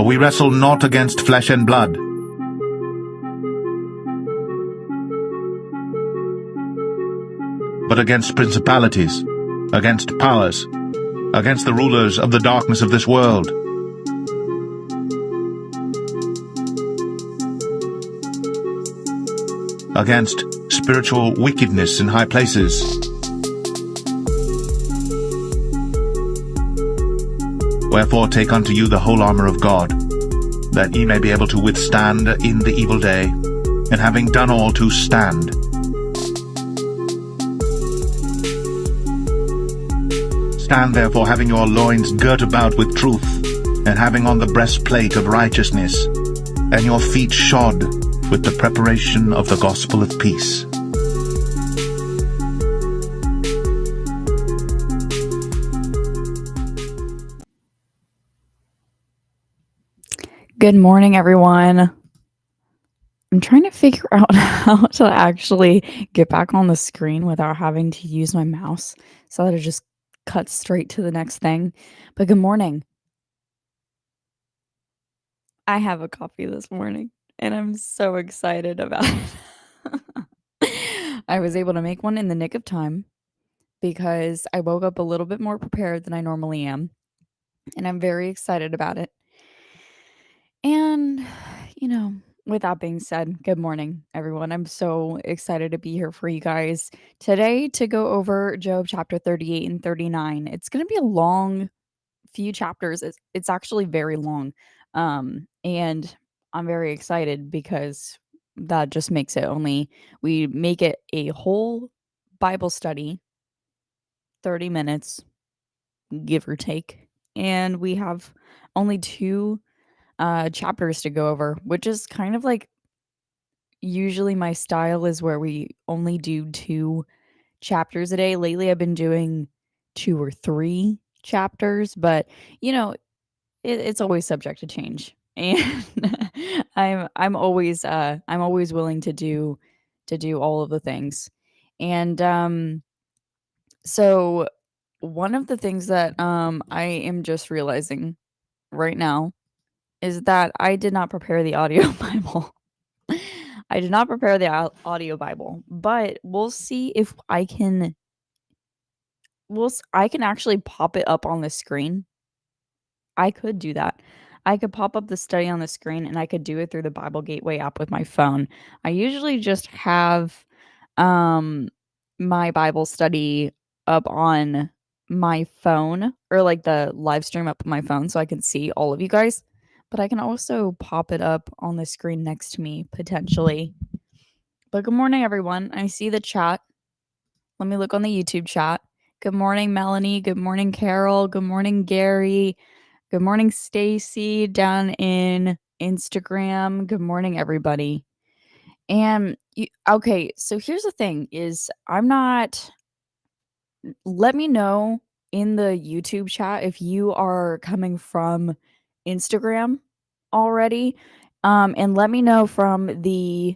we wrestle not against flesh and blood, but against principalities, against powers, against the rulers of the darkness of this world, against spiritual wickedness in high places. Wherefore take unto you the whole armor of God, that ye may be able to withstand in the evil day, and having done all to stand. Stand therefore, having your loins girt about with truth, and having on the breastplate of righteousness, and your feet shod with the preparation of the gospel of peace. Good morning, everyone. I'm trying to figure out how to actually get back on the screen without having to use my mouse so that it just cuts straight to the next thing. But good morning. I have a coffee this morning and I'm so excited about it. I was able to make one in the nick of time because I woke up a little bit more prepared than I normally am, and I'm very excited about it. And, with that being said, good morning, everyone. I'm so excited to be here for you guys today to go over Job chapter 38 and 39. It's going to be a long few chapters. It's actually very long. And I'm very excited because that just makes it we make it a whole Bible study, 30 minutes, give or take. And we have only two chapters to go over, which is kind of like usually my style is where we only do 2 chapters a day. Lately, I've been doing 2 or 3 chapters, but it's always subject to change. And I'm always willing to do all of the things. And so one of the things that I am just realizing right now is that I did not prepare the audio Bible. I did not prepare the audio Bible, but we'll see if I can I can actually pop it up on the screen. I could do that. I could pop up the study on the screen and I could do it through the Bible Gateway app with my phone. I usually just have um my Bible study up on my phone, or like the live stream up on my phone so I can see all of you guys. But I can also pop it up on the screen next to me potentially. But good morning, everyone. I see the chat. Let me look on the YouTube chat. Good morning, Melanie. Good morning, Carol. Good morning, Gary. Good morning, Stacy down in Instagram. Good morning, everybody. And okay, so here's the thing is let me know in the YouTube chat if you are coming from Instagram already. And let me know from the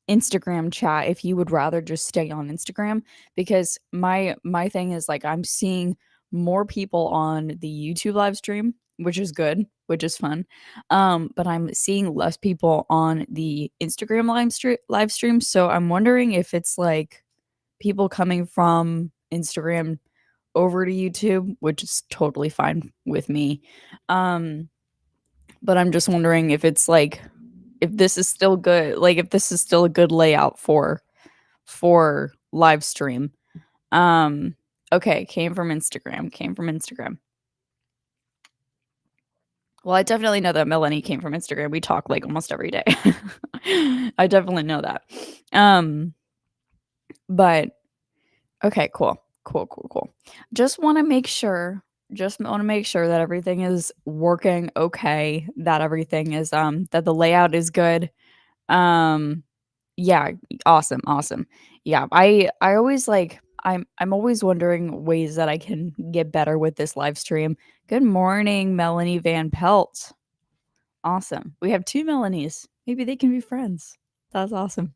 Instagram chat if you would rather just stay on Instagram, because my thing is like I'm seeing more people on the YouTube live stream, which is good, which is fun. But I'm seeing less people on the Instagram live stream. So I'm wondering if it's like people coming from Instagram over to YouTube, which is totally fine with me. But I'm just wondering if it's like if this is still good, like if this is still a good layout for live stream. Okay, came from Instagram. Well, I definitely know that Melanie came from Instagram. We talk like almost every day. I definitely know that. But okay, cool. Just want to make sure that everything is working okay, that everything is that the layout is good. Yeah, awesome. Yeah, I always like I'm always wondering ways that I can get better with this live stream. Good morning, Melanie Van Pelt. Awesome. We have 2 Melanies. Maybe they can be friends. That's awesome.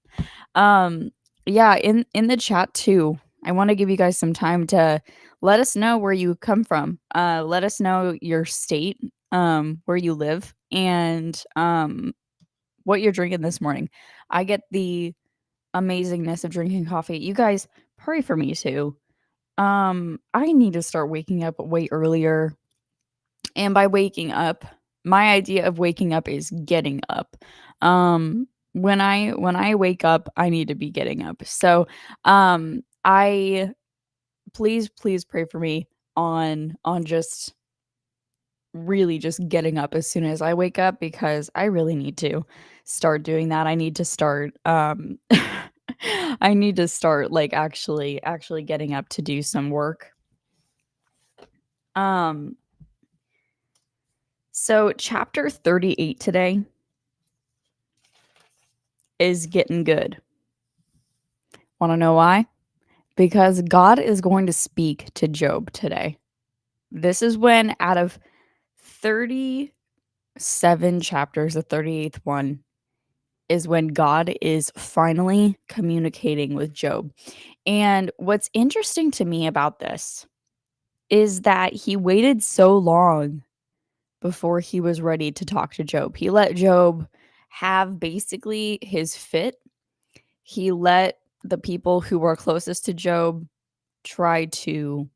Yeah, in the chat too, I want to give you guys some time to let us know where you come from. Let us know your state, where you live, and what you're drinking this morning. I get the amazingness of drinking coffee. You guys pray for me too. I need to start waking up way earlier. And by waking up, my idea of waking up is getting up. When I wake up, I need to be getting up. So, I please pray for me on just really just getting up as soon as I wake up because I really need to start doing that. I need to start I need to start like actually getting up to do some work. Um so chapter 38 today is getting good. Want to know why? Because God is going to speak to Job today. This is when out of 37 chapters, the 38th one is when God is finally communicating with Job. And what's interesting to me about this is that he waited so long before he was ready to talk to Job. He let Job have basically his fit. He let the people who were closest to Job try to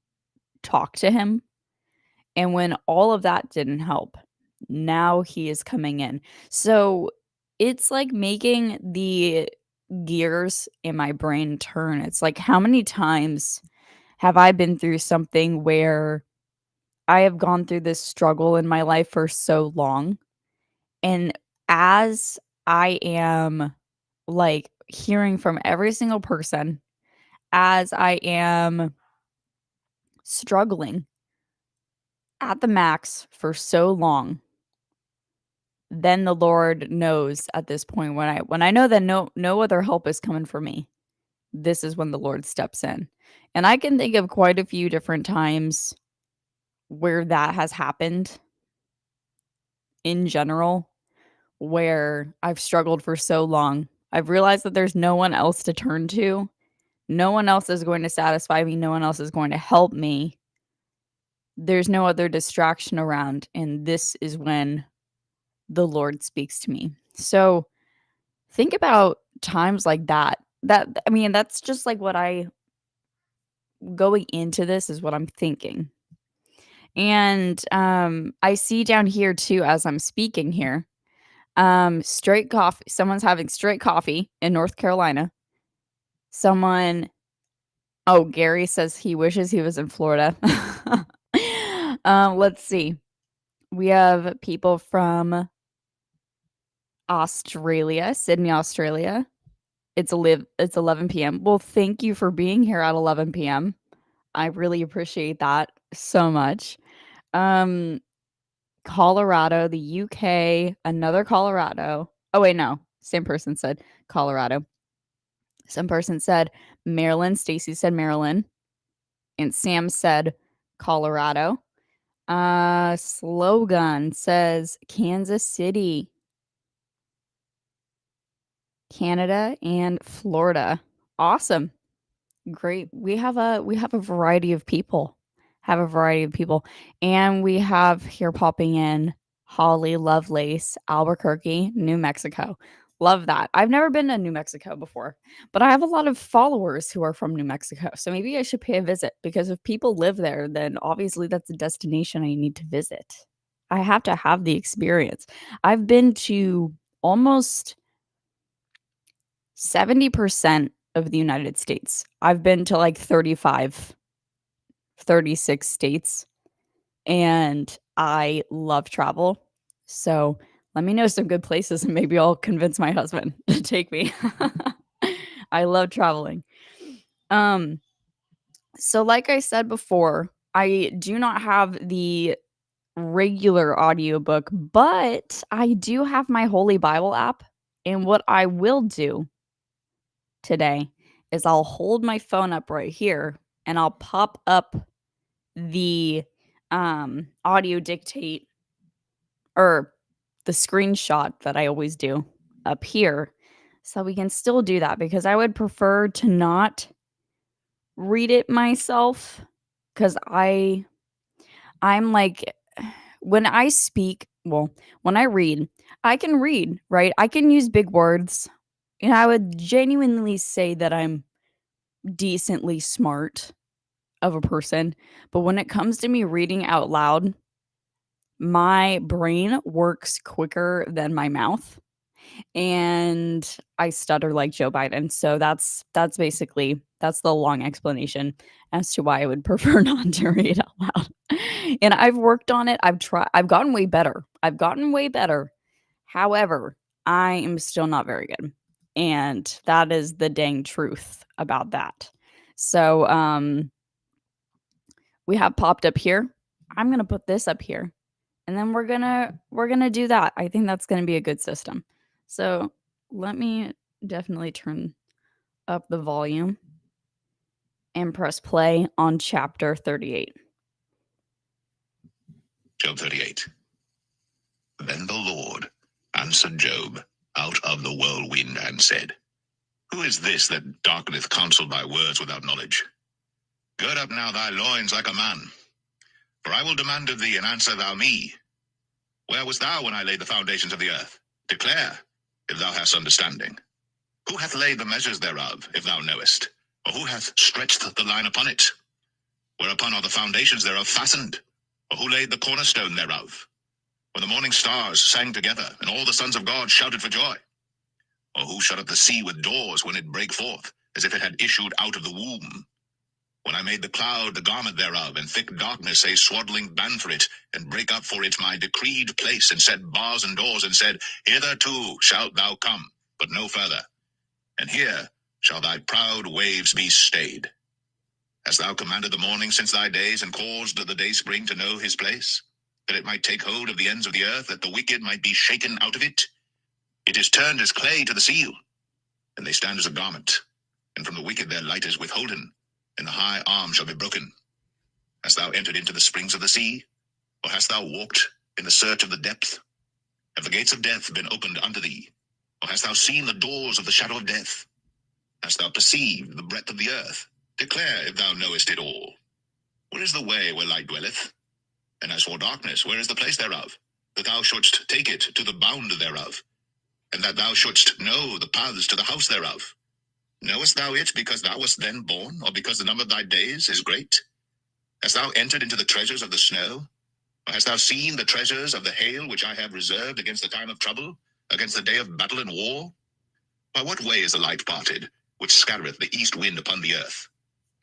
talk to him. And when all of that didn't help, now he is coming in. So it's like making the gears in my brain turn. It's like, how many times have I been through something where I have gone through this struggle in my life for so long? And as I am like hearing from every single person, as I am struggling at the max for so long, then the Lord knows at this point when I know that no other help is coming for me, this is when the Lord steps in. And I can think of quite a few different times where that has happened in general, where I've struggled for so long. I've realized that there's no one else to turn to. No one else is going to satisfy me. No one else is going to help me. There's no other distraction around. And this is when the Lord speaks to me. So think about times like that. I mean, that's just like what I going into this is what I'm thinking. And I see down here too as I'm speaking here. Straight coffee. Someone's having straight coffee in North Carolina. Someone Oh, Gary says he wishes he was in Florida. Let's see. We have people from Australia, Sydney, Australia. It's 11 PM. Well, thank you for being here at 11 PM. I really appreciate that so much. Um, Colorado, the UK, another Colorado. Oh, wait, no. Same person said Colorado. Some person said Maryland. Stacy said Maryland. And Sam said Colorado. Slogan says Kansas City, Canada, and Florida. Awesome. Great. We have a variety of people. Have a variety of people. And we have here popping in Holly Lovelace, Albuquerque, New Mexico. Love that. I've never been to New Mexico before, but I have a lot of followers who are from New Mexico. So maybe I should pay a visit because if people live there, then obviously that's a destination I need to visit. I have to have the experience. I've been to almost 70% of the United States. I've been to like 35, 36 states, and I love travel. So let me know some good places and maybe I'll convince my husband to take me. I love traveling. Um, so like I said before, I do not have the regular audiobook, but I do have my Holy Bible app. And what I will do today is I'll hold my phone up right here and I'll pop up the audio dictate or the screenshot that I always do up here so we can still do that because I would prefer to not read it myself cuz I'm like when I speak well, when I read, I can read, right? I can use big words. And I would genuinely say that I'm decently smart of a person. But when it comes to me reading out loud, my brain works quicker than my mouth. And I stutter like Joe Biden. So that's basically that's the long explanation as to why I would prefer not to read out loud. And I've worked on it. I've gotten way better. I've gotten way better. However, I am still not very good. And that is the dang truth about that. So we have popped up here. I'm gonna put this up here. And then we're gonna do that. I think that's gonna be a good system. So let me definitely turn up the volume and press play on chapter 38. Job 38. Then the Lord answered Job out of the whirlwind and said, Who is this that darkeneth counsel by words without knowledge? Gird up now thy loins like a man, for I will demand of thee, and answer thou me. Where wast thou when I laid the foundations of the earth? Declare, if thou hast understanding. Who hath laid the measures thereof, if thou knowest? Or who hath stretched the line upon it? Whereupon are the foundations thereof fastened? Or who laid the cornerstone thereof? When the morning stars sang together, and all the sons of God shouted for joy? Or who shut up the sea with doors when it brake forth, as if it had issued out of the womb? When I made the cloud the garment thereof, and thick darkness a swaddling band for it, and brake up for it my decreed place, and set bars and doors, and said, Hitherto shalt thou come, but no further, and here shall thy proud waves be stayed. Hast thou commanded the morning since thy days, and caused the day spring to know his place, that it might take hold of the ends of the earth, that the wicked might be shaken out of it? It is turned as clay to the seal, and they stand as a garment, and from the wicked their light is withholden, and the high arm shall be broken. Hast thou entered into the springs of the sea, or hast thou walked in the search of the depth? Have the gates of death been opened unto thee, or hast thou seen the doors of the shadow of death? Hast thou perceived the breadth of the earth? Declare, if thou knowest it all. Where is the way where light dwelleth? And as for darkness, where is the place thereof? That thou shouldst take it to the bound thereof, and that thou shouldst know the paths to the house thereof. Knowest thou it because thou wast then born, or because the number of thy days is great? Hast thou entered into the treasures of the snow? Or hast thou seen the treasures of the hail which I have reserved against the time of trouble, against the day of battle and war? By what way is the light parted, which scattereth the east wind upon the earth?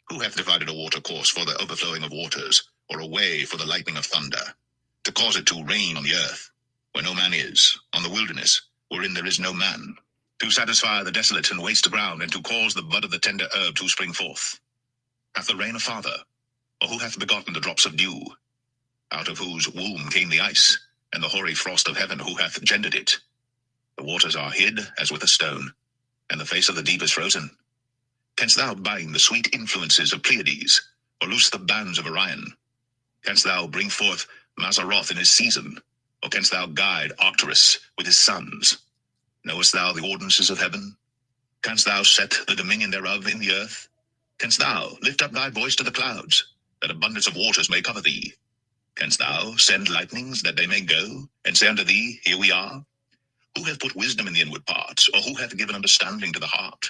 Who hath divided a water course for the overflowing of waters, or a way for the lightning of thunder, to cause it to rain on the earth, where no man is, on the wilderness, wherein there is no man, to satisfy the desolate and waste ground, and to cause the bud of the tender herb to spring forth? Hath the rain a father, or who hath begotten the drops of dew? Out of whose womb came the ice, and the hoary frost of heaven, who hath gendered it? The waters are hid as with a stone, and the face of the deep is frozen. Canst thou bind the sweet influences of Pleiades, or loose the bands of Orion? Canst thou bring forth Mazzaroth in his season, or canst thou guide Arcturus with his sons? Knowest thou the ordinances of heaven? Canst thou set the dominion thereof in the earth? Canst thou lift up thy voice to the clouds, that abundance of waters may cover thee? Canst thou send lightnings that they may go, and say unto thee, Here we are? Who hath put wisdom in the inward parts, or who hath given understanding to the heart?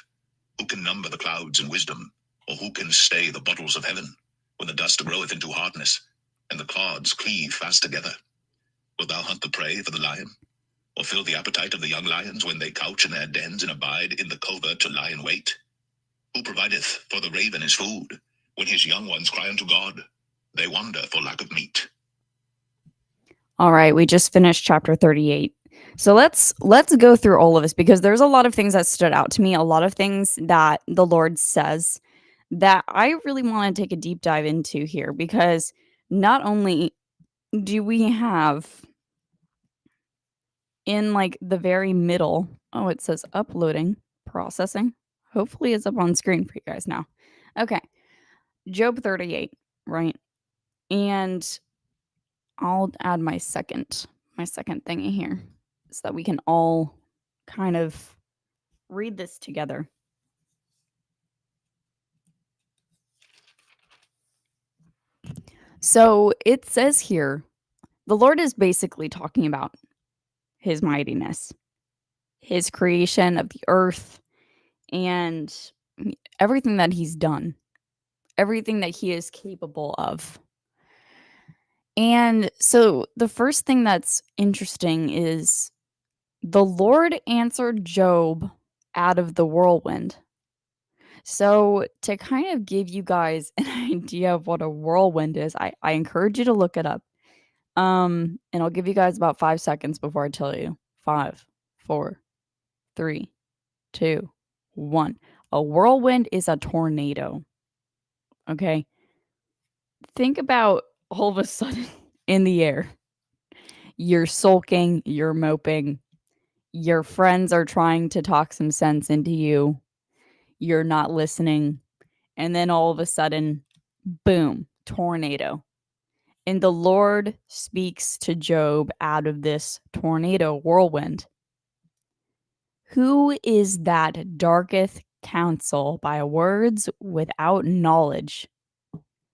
Who can number the clouds in wisdom, or who can stay the bottles of heaven, when the dust groweth into hardness, and the clods cleave fast together? Wilt thou hunt the prey for the lion, or fill the appetite of the young lions when they couch in their dens and abide in the covert to lie in wait? Who provideth for the raven his food, when his young ones cry unto God? They wander for lack of meat. All right, we just finished chapter 38. So let's go through all of this, because there's a lot of things that stood out to me, a lot of things that the Lord says that I really want to take a deep dive into here, because not only do we have in like the very middle, oh, it says uploading, processing. Hopefully it's up on screen for you guys now. Okay. Job 38, right? And I'll add my second thingy here so that we can all kind of read this together. So it says here The Lord is basically talking about his mightiness, his creation of the earth, and everything that he's done, everything that he is capable of. And so the first thing that's interesting is the Lord answered Job out of the whirlwind. So, to kind of give you guys an idea of what a whirlwind is, I encourage you to look it up. And I'll give you guys about 5 seconds before I tell you. 5, 4, 3, 2, 1. A whirlwind is a tornado. Okay. Think about all of a sudden in the air, you're sulking, you're moping, your friends are trying to talk some sense into you, you're not listening, and then all of a sudden, boom, tornado. And the Lord speaks to Job out of this tornado whirlwind. Who is that darketh counsel by words without knowledge?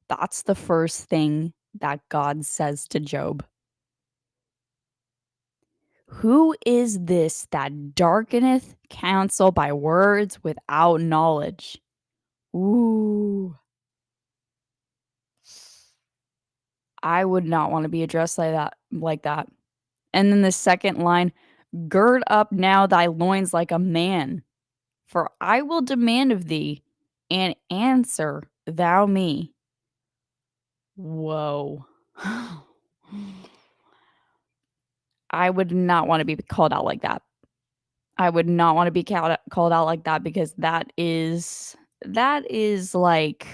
That's the first thing that God says to Job. Who is this that darkeneth counsel by words without knowledge? Ooh. I would not want to be addressed like that. And then the second line, gird up now thy loins like a man, for I will demand of thee, and answer thou me. Whoa. I would not want to be called out like that. I would not want to be called out like that, because that is like,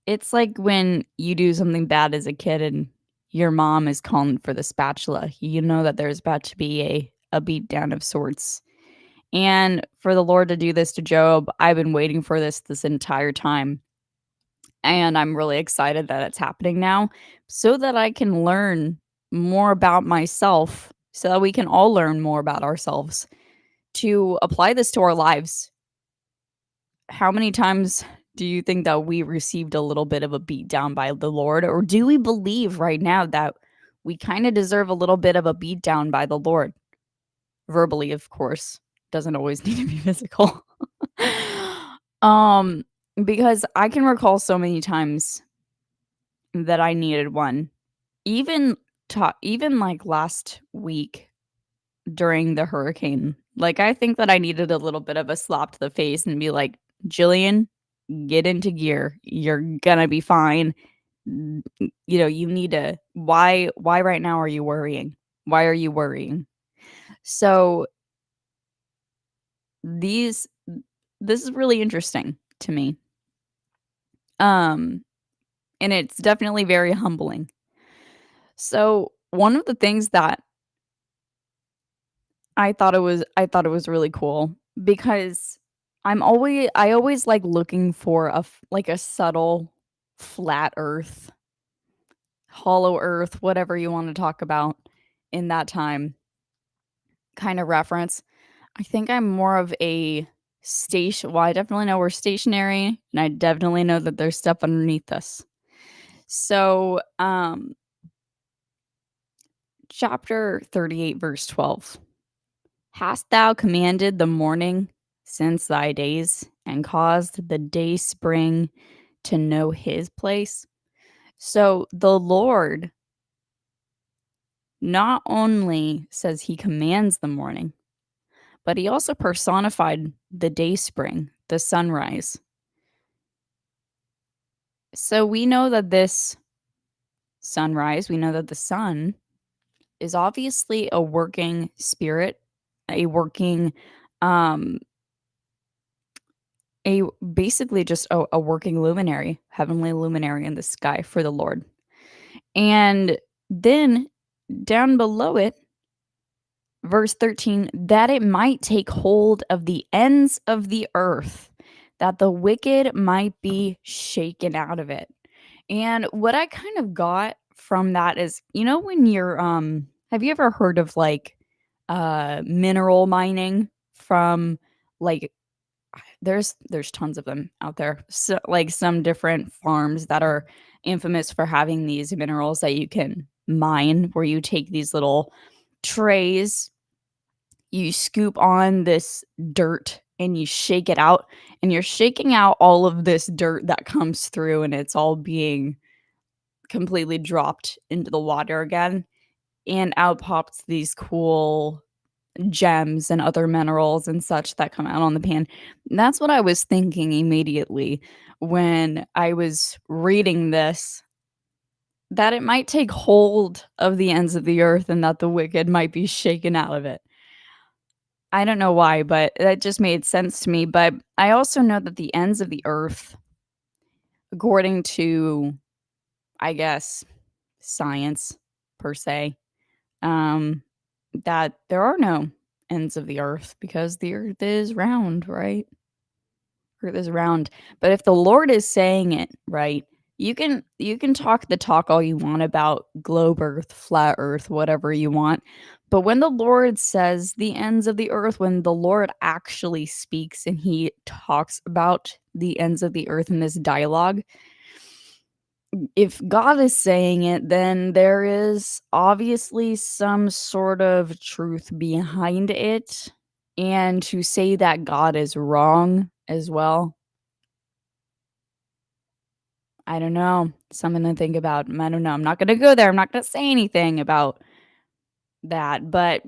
it's like when you do something bad as a kid and your mom is calling for the spatula. You know that there's about to be a beat down of sorts. And for the Lord to do this to Job, I've been waiting for this entire time. And I'm really excited that it's happening now, so that I can learn more about myself, so that we can all learn more about ourselves, to apply this to our lives. How many times do you think that we received a little bit of a beat down by the Lord? Or do we believe right now that we kind of deserve a little bit of a beat down by the Lord? Verbally, of course. Doesn't always need to be physical. um, because I can recall so many times that I needed one. Even even like last week during the hurricane. Like, I think that I needed a little bit of a slap to the face and be like, Jillian, get into gear. You're gonna be fine. You need to, why right now are you worrying? Why are you worrying? So this is really interesting to me. And it's definitely very humbling. So one of the things that I thought it was really cool, because I always like looking for like a subtle flat earth, hollow earth, whatever you want to talk about in that time kind of reference. I think I'm more of a station. Well, I definitely know we're stationary, and I definitely know that there's stuff underneath us. So, chapter 38, verse 12. Hast thou commanded the morning since thy days, and caused the day spring to know his place? So the Lord not only says he commands the morning, but he also personified the day spring, the sunrise. So we know that this sunrise, we know that the sun is obviously a working spirit, a working basically just a working luminary, heavenly luminary in the sky for the Lord. And then down below it, verse 13, that it might take hold of the ends of the earth, that the wicked might be shaken out of it. And what I kind of got from that is, when you're have you ever heard of like mineral mining from, like, there's tons of them out there. So, like, some different farms that are infamous for having these minerals that you can mine where you take these little trays, you scoop on this dirt and you shake it out, and you're shaking out all of this dirt that comes through, and it's all being completely dropped into the water again, and out pops these cool gems and other minerals and such that come out on the pan. That's what I was thinking immediately when I was reading this, that it might take hold of the ends of the earth and that the wicked might be shaken out of it. I don't know why, but that just made sense to me. But I also know that the ends of the earth, according to, I guess, science per se, um, that there are no ends of the earth because the earth is round, right? Earth is round. But if the Lord is saying it, right, you can talk the talk all you want about globe earth, flat earth, whatever you want. But when the Lord says the ends of the earth, when the Lord actually speaks and he talks about the ends of the earth in this dialogue, if God is saying it, then there is obviously some sort of truth behind it. And to say that God is wrong as well, I don't know. Something to think about. I don't know. I'm not going to go there. I'm not going to say anything about that. But,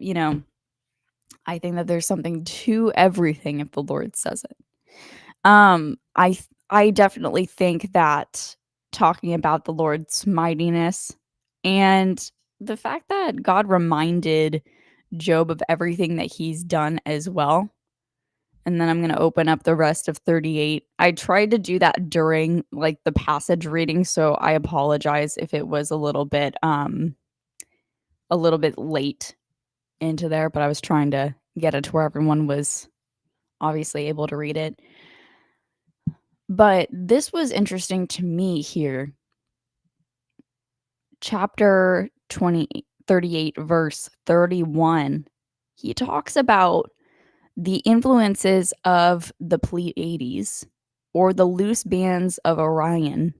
I think that there's something to everything if the Lord says it. I definitely think that talking about the Lord's mightiness and the fact that God reminded Job of everything that he's done as well. And then I'm going to open up the rest of 38. I tried to do that during like the passage reading, so I apologize if it was a little bit late into there, but I was trying to get it to where everyone was obviously able to read it. But this was interesting to me here. Chapter 38, verse 31. He talks about the influences of the Pleiades, or the loose bands of Orion.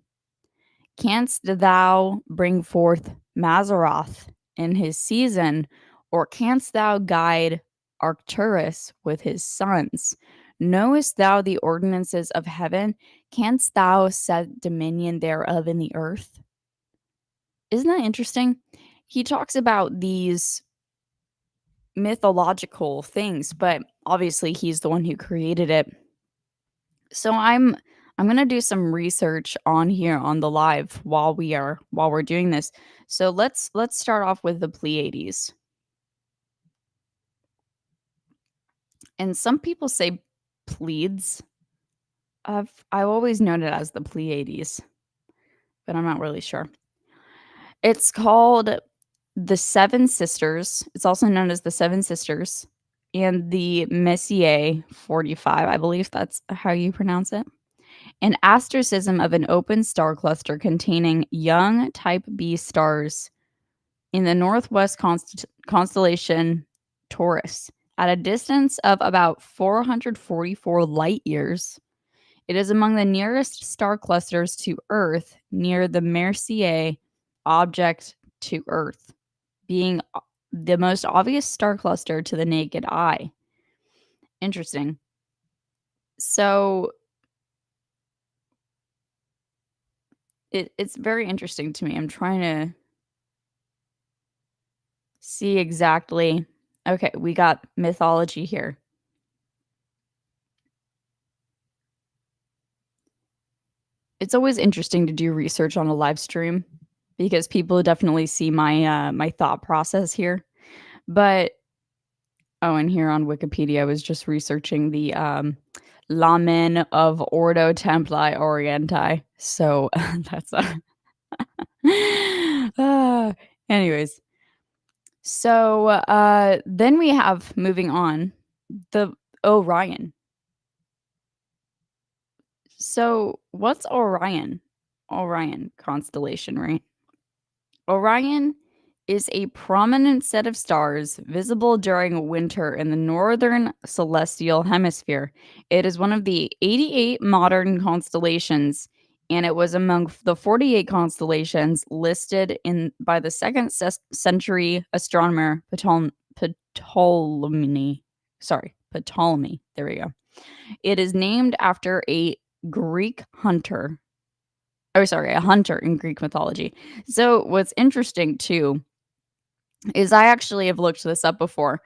Canst thou bring forth Mazzaroth in his season, or canst thou guide Arcturus with his sons? Knowest thou the ordinances of heaven? Canst thou set dominion thereof in the earth? Isn't that interesting? He talks about these mythological things, but obviously he's the one who created it. So I'm going to do some research on here on the live while we're doing this. So let's start off with the Pleiades. And some people say Pleiades. I've always known it as the Pleiades, but I'm not really sure. It's called the Seven Sisters. It's also known as the Seven Sisters and the Messier 45. I believe that's how you pronounce it. An asterism of an open star cluster containing young type B stars in the northwest constellation Taurus. At a distance of about 444 light years, it is among the nearest star clusters to Earth near the Messier object to Earth, being the most obvious star cluster to the naked eye. Interesting. So it's very interesting to me. I'm trying to see exactly. Okay, we got mythology here. It's always interesting to do research on a live stream because people definitely see my my thought process here. But and here on Wikipedia, I was just researching the Lamen of Ordo Templi Orienti. So that's anyways. So then we have, moving on, the Orion. So what's Orion? Orion constellation, right? Orion is a prominent set of stars visible during winter in the northern celestial hemisphere. It is one of the 88 modern constellations and it was among the 48 constellations listed in by the 2nd century astronomer Ptolemy. Sorry, Ptolemy. There we go. It is named after a Greek hunter. Oh, sorry, a hunter in Greek mythology. So what's interesting too is I actually have looked this up before.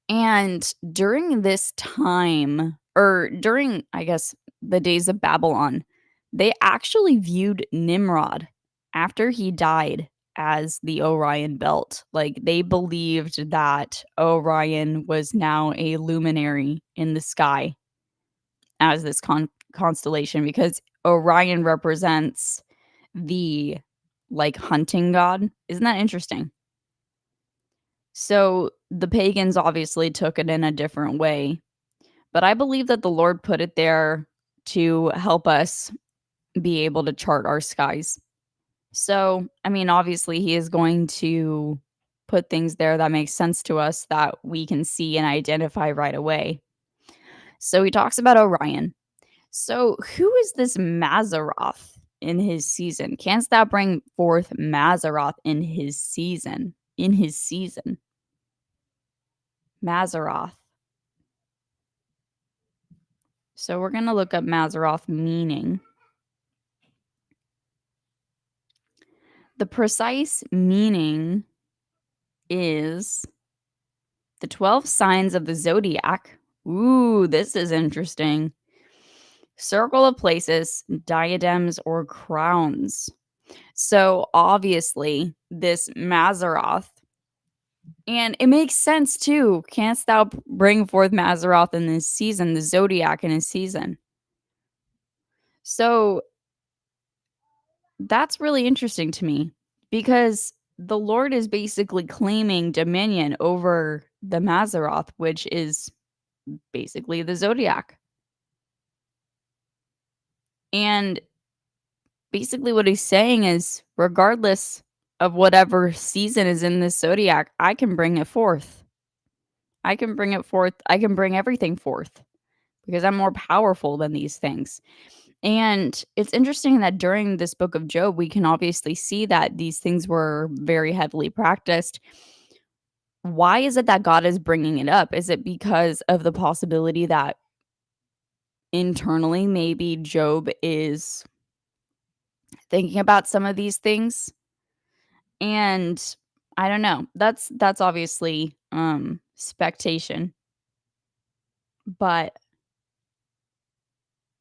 And during this time, or during, I guess, the days of Babylon, they actually viewed Nimrod after he died as the Orion Belt. Like they believed that Orion was now a luminary in the sky as this constellation because Orion represents the like hunting god. Isn't that interesting? So the pagans obviously took it in a different way, but I believe that the Lord put it there to help us be able to chart our skies. So, I mean, obviously, he is going to put things there that make sense to us that we can see and identify right away. So, he talks about Orion. So, who is this Mazaroth in his season? Canst thou bring forth Mazaroth in his season? In his season. Mazaroth. So we're going to look up Mazaroth meaning. The precise meaning is the 12 signs of the zodiac. Ooh, this is interesting. Circle of places, diadems, or crowns. So obviously, this Mazaroth, and it makes sense too. Canst thou bring forth Mazaroth in this season, the zodiac in his season? So that's really interesting to me because the Lord is basically claiming dominion over the Mazaroth, which is basically the zodiac. And basically, what he's saying is, regardless of whatever season is in this zodiac, I can bring it forth. I can bring it forth. I can bring everything forth because I'm more powerful than these things. And it's interesting that during this book of Job, we can obviously see that these things were very heavily practiced. Why is it that God is bringing it up? Is it because of the possibility that internally maybe Job is thinking about some of these things? And I don't know. That's obviously speculation, but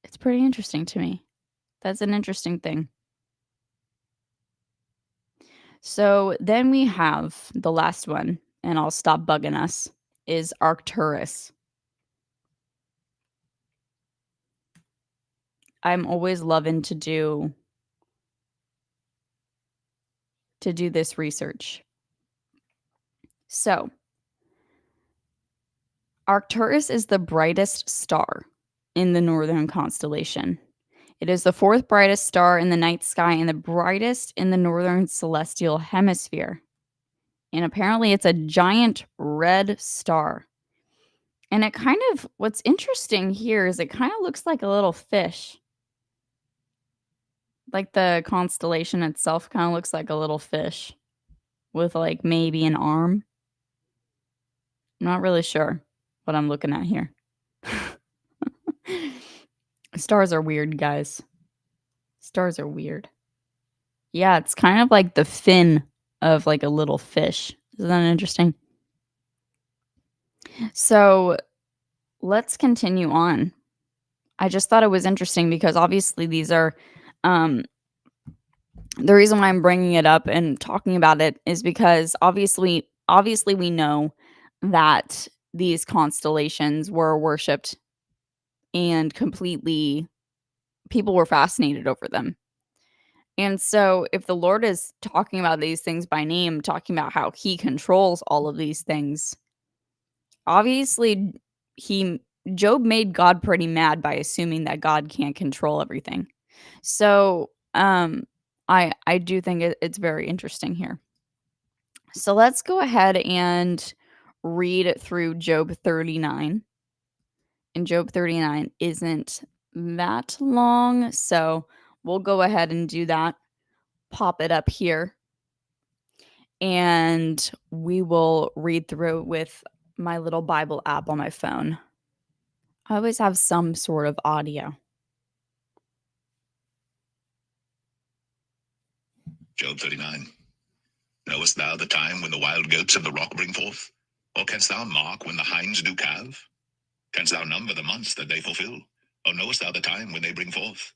it's pretty interesting to me. That's an interesting thing. So then we have the last one, and I'll stop bugging us, is Arcturus. I'm always loving to do this research. So, Arcturus is the brightest star in the northern constellation. It is the 4th brightest star in the night sky and the brightest in the northern celestial hemisphere. And apparently it's a giant red star. And it kind of, what's interesting here is it kind of looks like a little fish. Like the constellation itself kind of looks like a little fish with like maybe an arm. I'm not really sure what I'm looking at here. Stars are weird, guys. Stars are weird. Yeah, it's kind of like the fin of like a little fish. Isn't that interesting? So let's continue on. I just thought it was interesting because obviously these are the reason why I'm bringing it up and talking about it is because obviously we know that these constellations were worshipped and completely people were fascinated over them. And so if the Lord is talking about these things by name, talking about how he controls all of these things, obviously Job made God pretty mad by assuming that God can't control everything. So I do think it's very interesting here. So let's go ahead and read through Job 39. And Job 39 isn't that long, so we'll go ahead and do that. Pop it up here. And we will read through it with my little Bible app on my phone. I always have some sort of audio. Job 39. Knowest thou the time when the wild goats of the rock bring forth? Or canst thou mark when the hinds do calve? Canst thou number the months that they fulfill? Or knowest thou the time when they bring forth?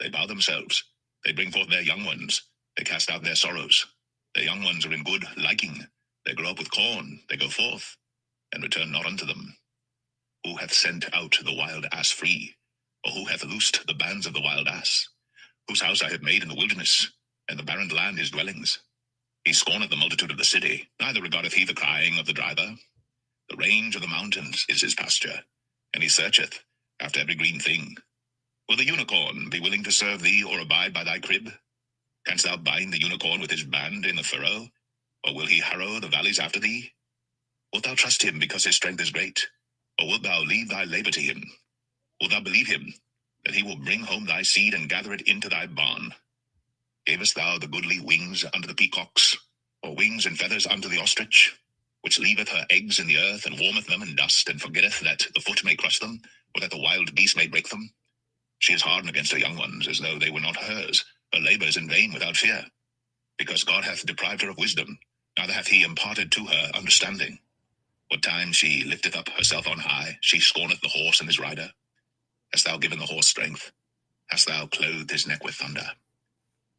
They bow themselves. They bring forth their young ones. They cast out their sorrows. Their young ones are in good liking. They grow up with corn. They go forth, and return not unto them. Who hath sent out the wild ass free? Or who hath loosed the bands of the wild ass? Whose house I have made in the wilderness, and the barren land his dwellings. He scorneth the multitude of the city, neither regardeth he the crying of the driver. The range of the mountains is his pasture, and he searcheth after every green thing. Will the unicorn be willing to serve thee, or abide by thy crib? Canst thou bind the unicorn with his band in the furrow? Or will he harrow the valleys after thee? Wilt thou trust him because his strength is great? Or wilt thou leave thy labor to him? Wilt thou believe him, that he will bring home thy seed and gather it into thy barn? Gavest thou the goodly wings unto the peacocks, or wings and feathers unto the ostrich, which leaveth her eggs in the earth, and warmeth them in dust, and forgetteth that the foot may crush them, or that the wild beast may break them? She is hardened against her young ones, as though they were not hers. Her labor is in vain without fear. Because God hath deprived her of wisdom, neither hath he imparted to her understanding. What time she lifteth up herself on high, she scorneth the horse and his rider. Hast thou given the horse strength? Hast thou clothed his neck with thunder?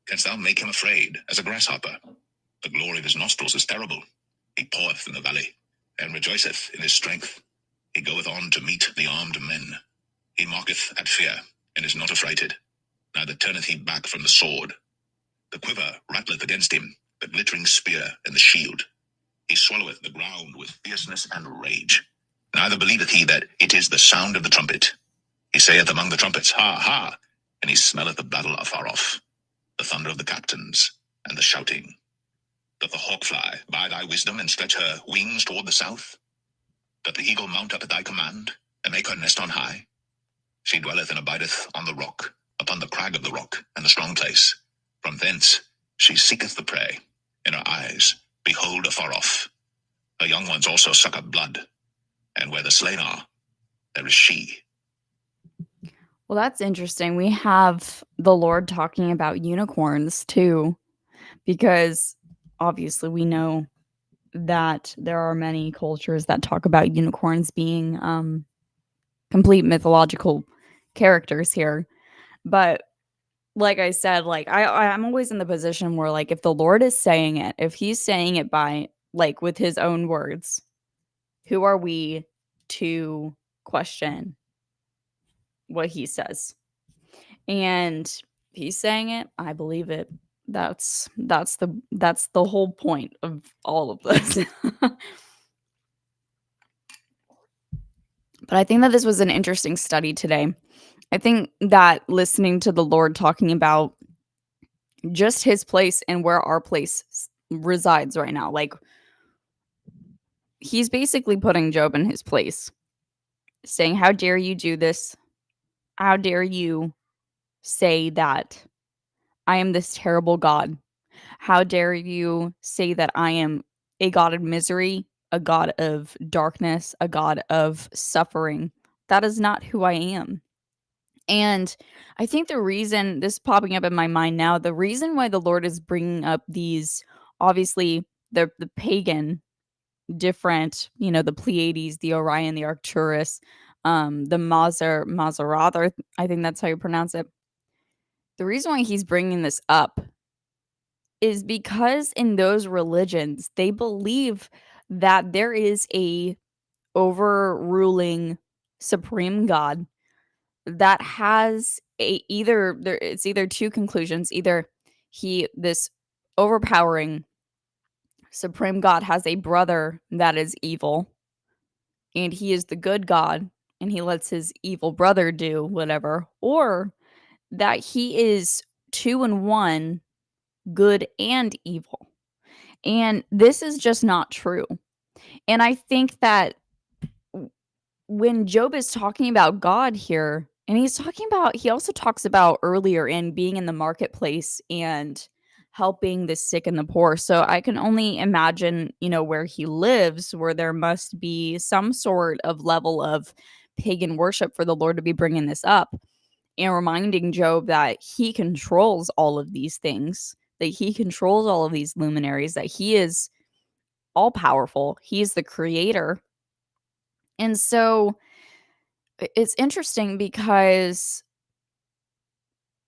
Canst thou make him afraid as a grasshopper? The glory of his nostrils is terrible. He paweth in the valley, and rejoiceth in his strength. He goeth on to meet the armed men. He mocketh at fear, and is not affrighted, neither turneth he back from the sword. The quiver rattleth against him, the glittering spear and the shield. He swalloweth the ground with fierceness and rage. Neither believeth he that it is the sound of the trumpet. He saith among the trumpets, Ha, ha! And he smelleth the battle afar off, the thunder of the captains, and the shouting. Doth the hawk fly by thy wisdom, and stretch her wings toward the south? Doth the eagle mount up at thy command, and make her nest on high? She dwelleth and abideth on the rock, upon the crag of the rock, and the strong place. From thence she seeketh the prey, and her eyes behold afar off. Her young ones also suck up blood, and where the slain are, there is she. Well, that's interesting. We have the Lord talking about unicorns too, because obviously we know that there are many cultures that talk about unicorns being complete mythological characters here. But like I said, like I'm always in the position where, like, if the Lord is saying it, if he's saying it by, like, with his own words, who are we to question what he says? And he's saying it, I believe it. That's the whole point of all of this. But I think that this was an interesting study today. I think that listening to the Lord talking about just his place and where our place resides right now, like, he's basically putting Job in his place, saying, how dare you do this? How dare you say that I am this terrible God? How dare you say that I am a God of misery, a God of darkness, a God of suffering? That is not who I am. And I think the reason this is popping up in my mind now, the reason why the Lord is bringing up these, obviously, the pagan different, the Pleiades, the Orion, the Arcturus, the Mazzaroth, I think that's how you pronounce it. The reason why he's bringing this up is because in those religions, they believe that there is a overruling supreme God that has it's either two conclusions. Either this overpowering supreme God has a brother that is evil, and he is the good God, and he lets his evil brother do whatever, or that he is two in one, good and evil. And this is just not true. And I think that when Job is talking about God here, And he also talks about earlier in being in the marketplace and helping the sick and the poor. So I can only imagine, where he lives, where there must be some sort of level of pagan worship for the Lord to be bringing this up and reminding Job that he controls all of these things, that he controls all of these luminaries, that he is all powerful. He's the creator. And so it's interesting because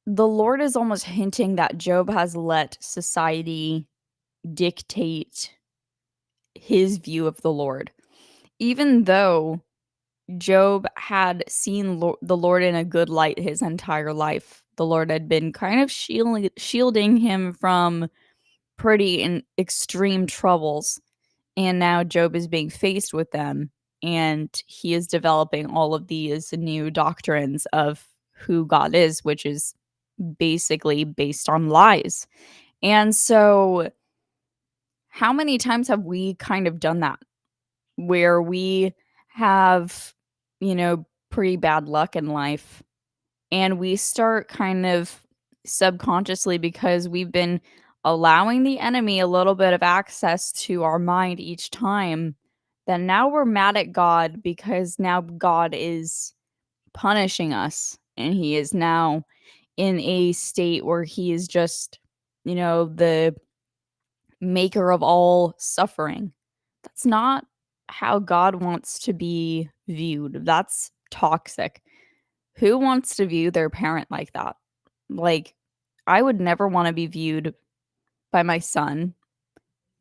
the Lord is almost hinting that Job has let society dictate his view of the Lord. Even though Job had seen the Lord in a good light his entire life, the Lord had been kind of shielding him from pretty and extreme troubles. And now Job is being faced with them, and he is developing all of these new doctrines of who God is, which is basically based on lies. And so, how many times have we kind of done that where we have, pretty bad luck in life and we start kind of subconsciously because we've been allowing the enemy a little bit of access to our mind each time, then now we're mad at God because now God is punishing us and he is now in a state where he is just, the maker of all suffering. That's not how God wants to be viewed. That's toxic. Who wants to view their parent like that? Like, I would never want to be viewed by my son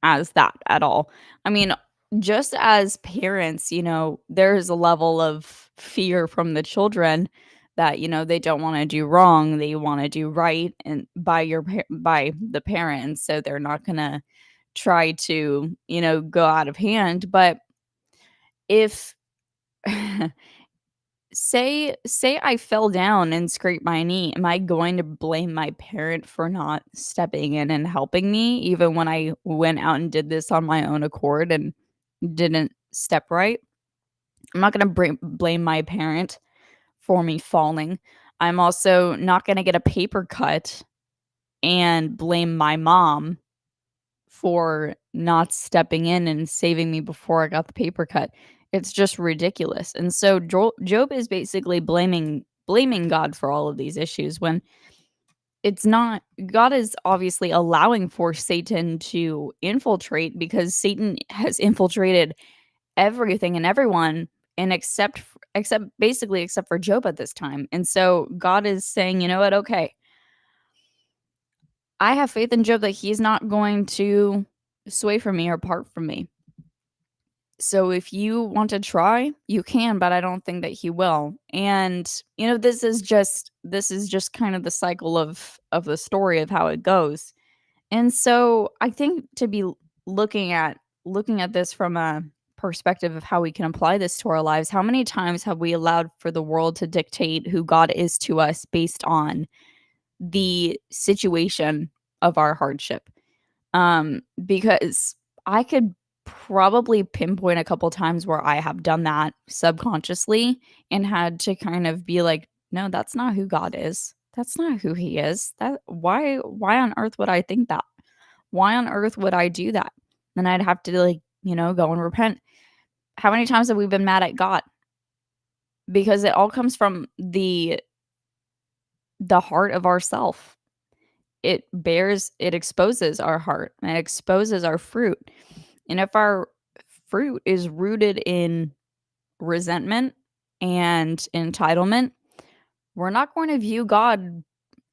as that at all. I mean, just as parents, there's a level of fear from the children that, they don't want to do wrong, they want to do right and by the parents, so they're not going to try to, go out of hand, but if say I fell down and scraped my knee, am I going to blame my parent for not stepping in and helping me even when I went out and did this on my own accord and didn't step right? I'm not going to blame my parent for me falling. I'm also not going to get a paper cut and blame my mom for not stepping in and saving me before I got the paper cut. It's just ridiculous. And so Job is basically blaming God for all of these issues when it's not. God is obviously allowing for Satan to infiltrate because Satan has infiltrated everything and everyone and except for Job at this time. And so God is saying, "You know what? Okay. I have faith in Job that he's not going to sway from me or part from me. So if you want to try, you can, but I don't think that he will." And this is just kind of the cycle of the story of how it goes. And so I think to be looking at this from a perspective of how we can apply this to our lives, how many times have we allowed for the world to dictate who God is to us based on the situation of our hardship? Because I could probably pinpoint a couple times where I have done that subconsciously and had to kind of be like, no, that's not who God is. That's not who he is. That why on earth would I think that? Why on earth would I do that? Then I'd have to go and repent. How many times have we been mad at God? Because it all comes from the heart of ourself. It exposes our heart and it exposes our fruit. And if our fruit is rooted in resentment and entitlement, we're not going to view God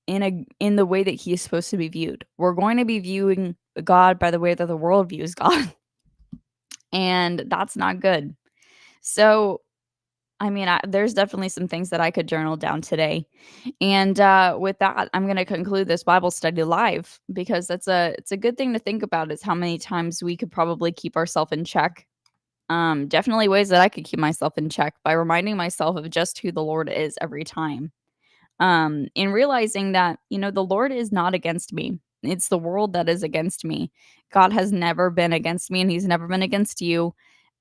in the way that he is supposed to be viewed. We're going to be viewing God by the way that the world views God. And that's not good. So, I mean, there's definitely some things that I could journal down today. And with that, I'm going to conclude this Bible study live because it's a good thing to think about is how many times we could probably keep ourselves in check. Definitely ways that I could keep myself in check by reminding myself of just who the Lord is every time. In realizing that, the Lord is not against me. It's the world that is against me. God has never been against me and he's never been against you.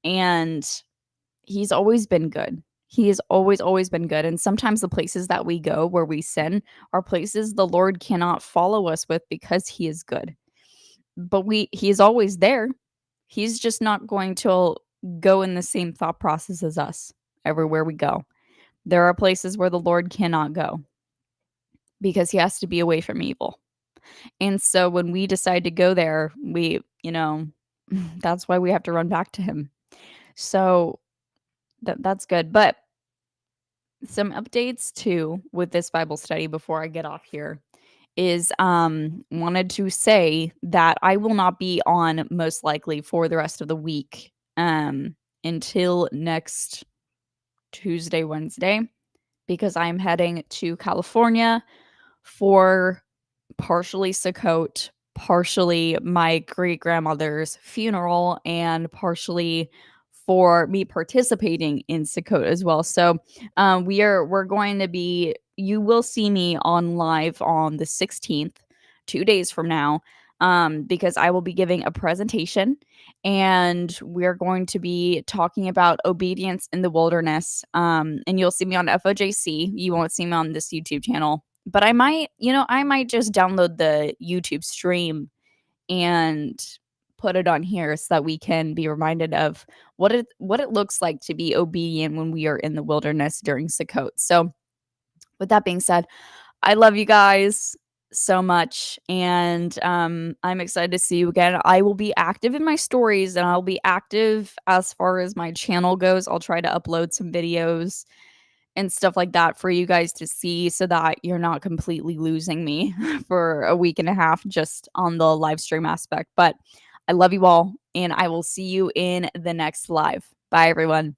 And he's always been good. He has always been good. And sometimes the places that we go where we sin are places the Lord cannot follow us with because he is good. But he is always there. He's just not going to go in the same thought process as us everywhere we go. There are places where the Lord cannot go because he has to be away from evil. And so when we decide to go there, that's why we have to run back to him. So that's good. But some updates too with this Bible study before I get off here is wanted to say that I will not be on most likely for the rest of the week until next Tuesday, Wednesday, because I'm heading to California for partially Sukkot, partially my great grandmother's funeral, and partially for me participating in Sukkot as well. So we're going to be, you will see me on live on the 16th, 2 days from now, because I will be giving a presentation and we're going to be talking about obedience in the wilderness. And you'll see me on FOJC. You won't see me on this YouTube channel, but I might just download the YouTube stream and put it on here so that we can be reminded of what it looks like to be obedient when we are in the wilderness during Sukkot. So with that being said, I love you guys so much, and I'm excited to see you again. I will be active in my stories, and I'll be active as far as my channel goes. I'll try to upload some videos and stuff like that for you guys to see so that you're not completely losing me for a week and a half just on the live stream aspect. But I love you all, and I will see you in the next live. Bye, everyone.